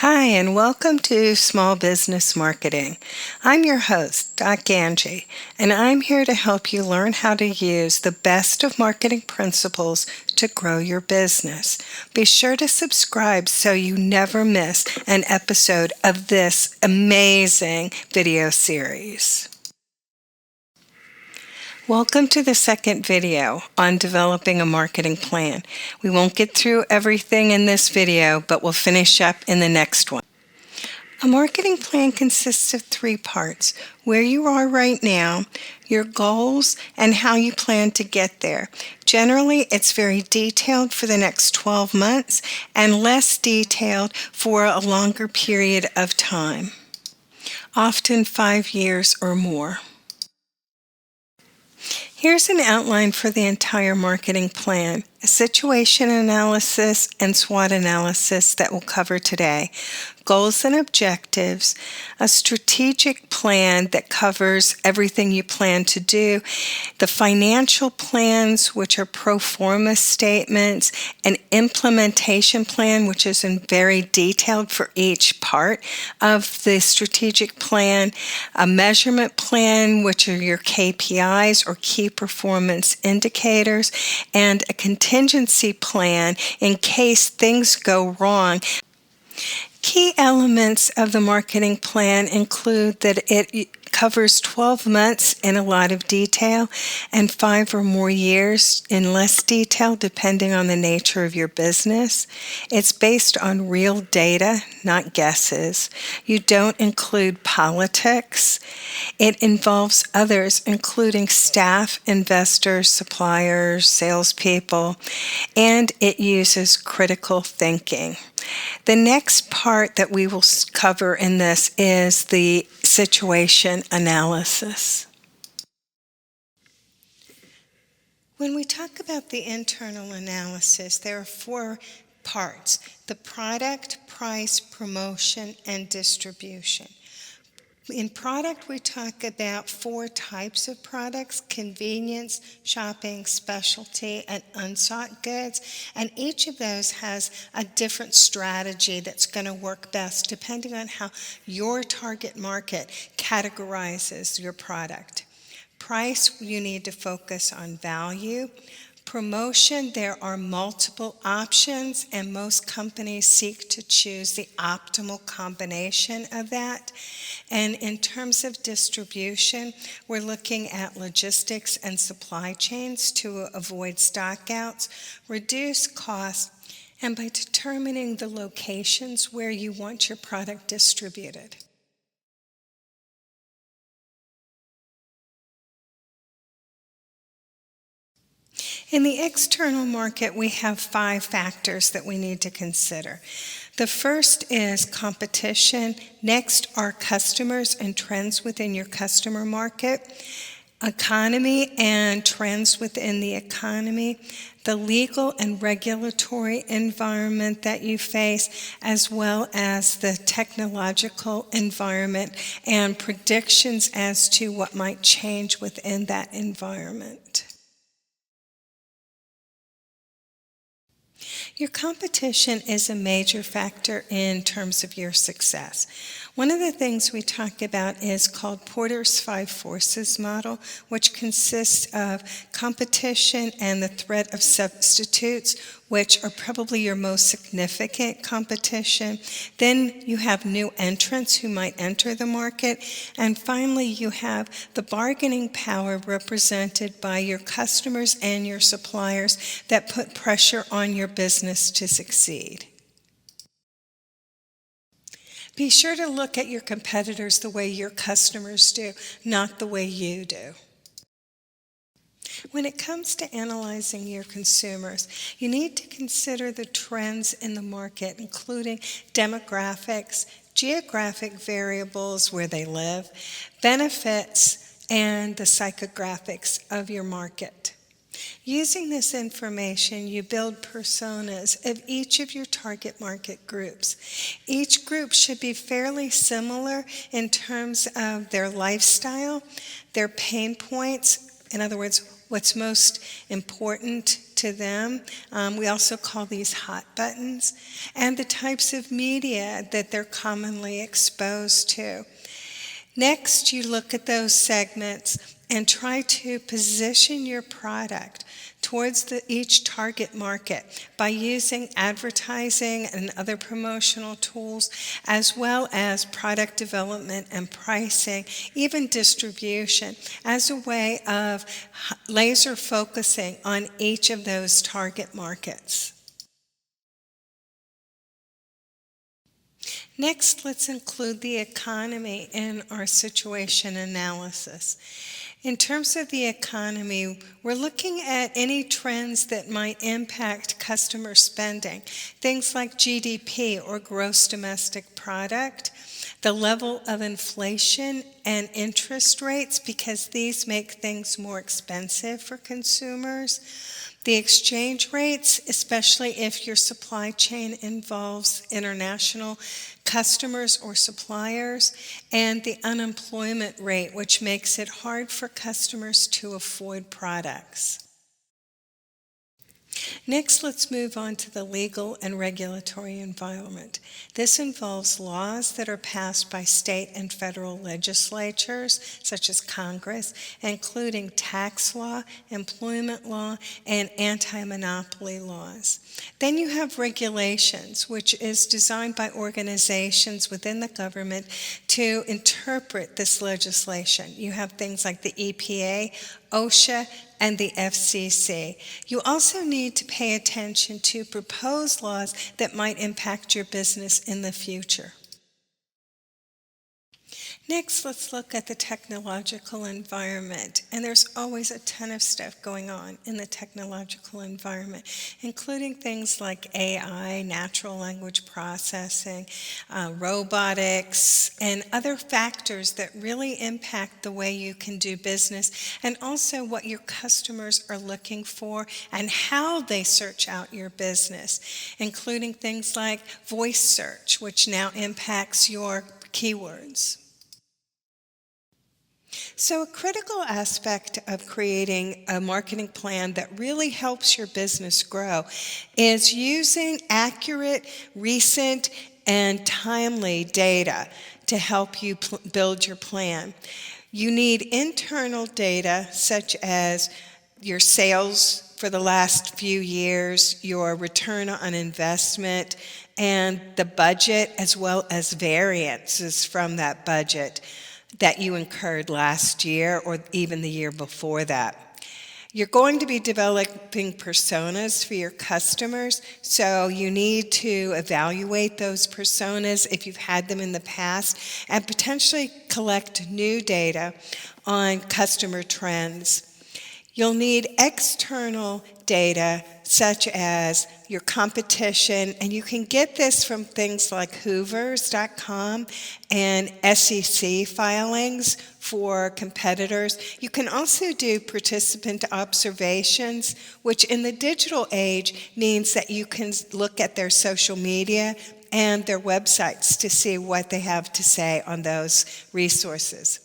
Hi, and welcome to Small Business Marketing. I'm your host, Doc Angie, and I'm here to help you learn how to use the best of marketing principles to grow your business. Be sure to subscribe so you never miss an episode of this amazing video series. Welcome to the second video on developing a marketing plan. We won't get through everything in this video, but we'll finish up in the next one. A marketing plan consists of three parts: where you are right now, your goals, and how you plan to get there. Generally, it's very detailed for the next 12 months and less detailed for a longer period of time, often 5 years or more. Here's an outline for the entire marketing plan, a situation analysis and SWOT analysis that we'll cover today, goals and objectives, a strategic plan that covers everything you plan to do, the financial plans, which are pro forma statements, an implementation plan, which is very detailed for each part of the strategic plan, a measurement plan, which are your KPIs or key performance indicators, and a contingency plan in case things go wrong. Key elements of the marketing plan include that it covers 12 months in a lot of detail and 5 or more years in less detail depending on the nature of your business. It's based on real data, not guesses. You don't include politics. It involves others, including staff, investors, suppliers, salespeople, and it uses critical thinking. The next part that we will cover in this is the situation analysis. When we talk about the internal analysis, there are 4 parts: the product, price, promotion, and distribution. In product, we talk about 4 types of products: convenience, shopping, specialty, and unsought goods. And each of those has a different strategy that's going to work best depending on how your target market categorizes your product. Price, you need to focus on value. Promotion, there are multiple options, and most companies seek to choose the optimal combination of that. And in terms of distribution, we're looking at logistics and supply chains to avoid stockouts, reduce costs, and by determining the locations where you want your product distributed. In the external market, we have 5 factors that we need to consider. The first is competition. Next are customers and trends within your customer market, economy and trends within the economy, the legal and regulatory environment that you face, as well as the technological environment and predictions as to what might change within that environment. Your competition is a major factor in terms of your success. One of the things we talk about is called Porter's 5 Forces model, which consists of competition and the threat of substitutes, which are probably your most significant competition. Then you have new entrants who might enter the market. And finally, you have the bargaining power represented by your customers and your suppliers that put pressure on your business to succeed. Be sure to look at your competitors the way your customers do, not the way you do. When it comes to analyzing your consumers, you need to consider the trends in the market, including demographics, geographic variables where they live, benefits, and the psychographics of your market. Using this information, you build personas of each of your target market groups. Each group should be fairly similar in terms of their lifestyle, their pain points, in other words, what's most important to them. We also call these hot buttons, and the types of media that they're commonly exposed to. Next, you look at those segments and try to position your product towards each target market by using advertising and other promotional tools, as well as product development and pricing, even distribution, as a way of laser focusing on each of those target markets. Next, let's include the economy in our situation analysis. In terms of the economy, we're looking at any trends that might impact customer spending, things like GDP or gross domestic product, the level of inflation and interest rates, because these make things more expensive for consumers, the exchange rates, especially if your supply chain involves international customers or suppliers, and the unemployment rate, which makes it hard for customers to afford products. Next, let's move on to the legal and regulatory environment. This involves laws that are passed by state and federal legislatures, such as Congress, including tax law, employment law, and anti-monopoly laws. Then you have regulations, which is designed by organizations within the government to interpret this legislation. You have things like the EPA, OSHA, and the FCC. You also need to pay attention to proposed laws that might impact your business in the future. Next, let's look at the technological environment. And there's always a ton of stuff going on in the technological environment, including things like AI, natural language processing, robotics, and other factors that really impact the way you can do business, and also what your customers are looking for and how they search out your business, including things like voice search, which now impacts your keywords. So a critical aspect of creating a marketing plan that really helps your business grow is using accurate, recent, and timely data to help you build your plan. You need internal data such as your sales for the last few years, your return on investment, and the budget, as well as variances from that budget that you incurred last year or even the year before that. You're going to be developing personas for your customers, so you need to evaluate those personas if you've had them in the past and potentially collect new data on customer trends. You'll need external data such as your competition, and you can get this from things like hoovers.com and SEC filings for competitors. You can also do participant observations, which in the digital age means that you can look at their social media and their websites to see what they have to say on those resources.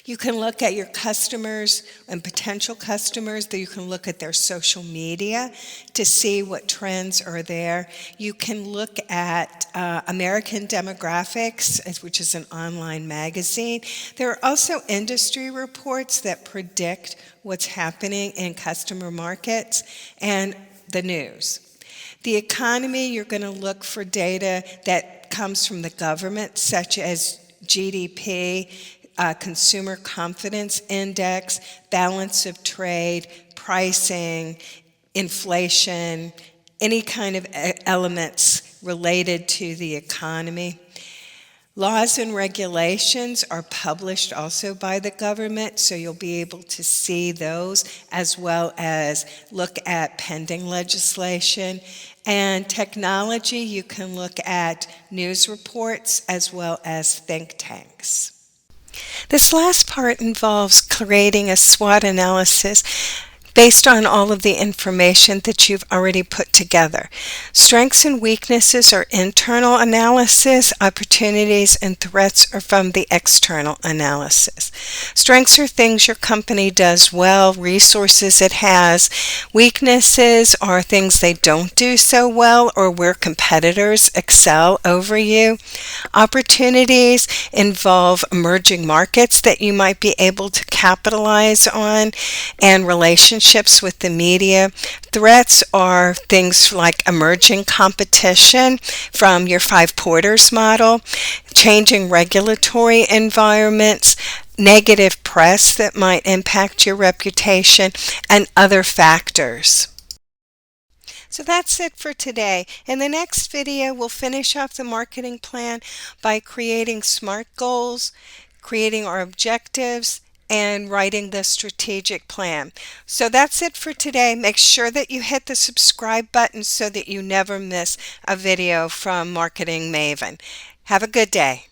You can look at your customers and potential customers. You can look at their social media to see what trends are there. You can look at American Demographics, which is an online magazine. There are also industry reports that predict what's happening in customer markets and the news. The economy, you're going to look for data that comes from the government, such as GDP, Consumer Confidence Index, balance of trade, pricing, inflation, any kind of elements related to the economy. Laws and regulations are published also by the government, so you'll be able to see those as well as look at pending legislation. And technology, you can look at news reports as well as think tanks. This last part involves creating a SWOT analysis based on all of the information that you've already put together. Strengths and weaknesses are internal analysis. Opportunities and threats are from the external analysis. Strengths are things your company does well, resources it has. Weaknesses are things they don't do so well or where competitors excel over you. Opportunities involve emerging markets that you might be able to capitalize on and relationships with the media. Threats are things like emerging competition from your five Porters model, changing regulatory environments, negative press that might impact your reputation, and other factors. So that's it for today. In the next video, we'll finish off the marketing plan by creating SMART goals, creating our objectives, and writing the strategic plan. So that's it for today. Make sure that you hit the subscribe button so that you never miss a video from Marketing Maven. Have a good day.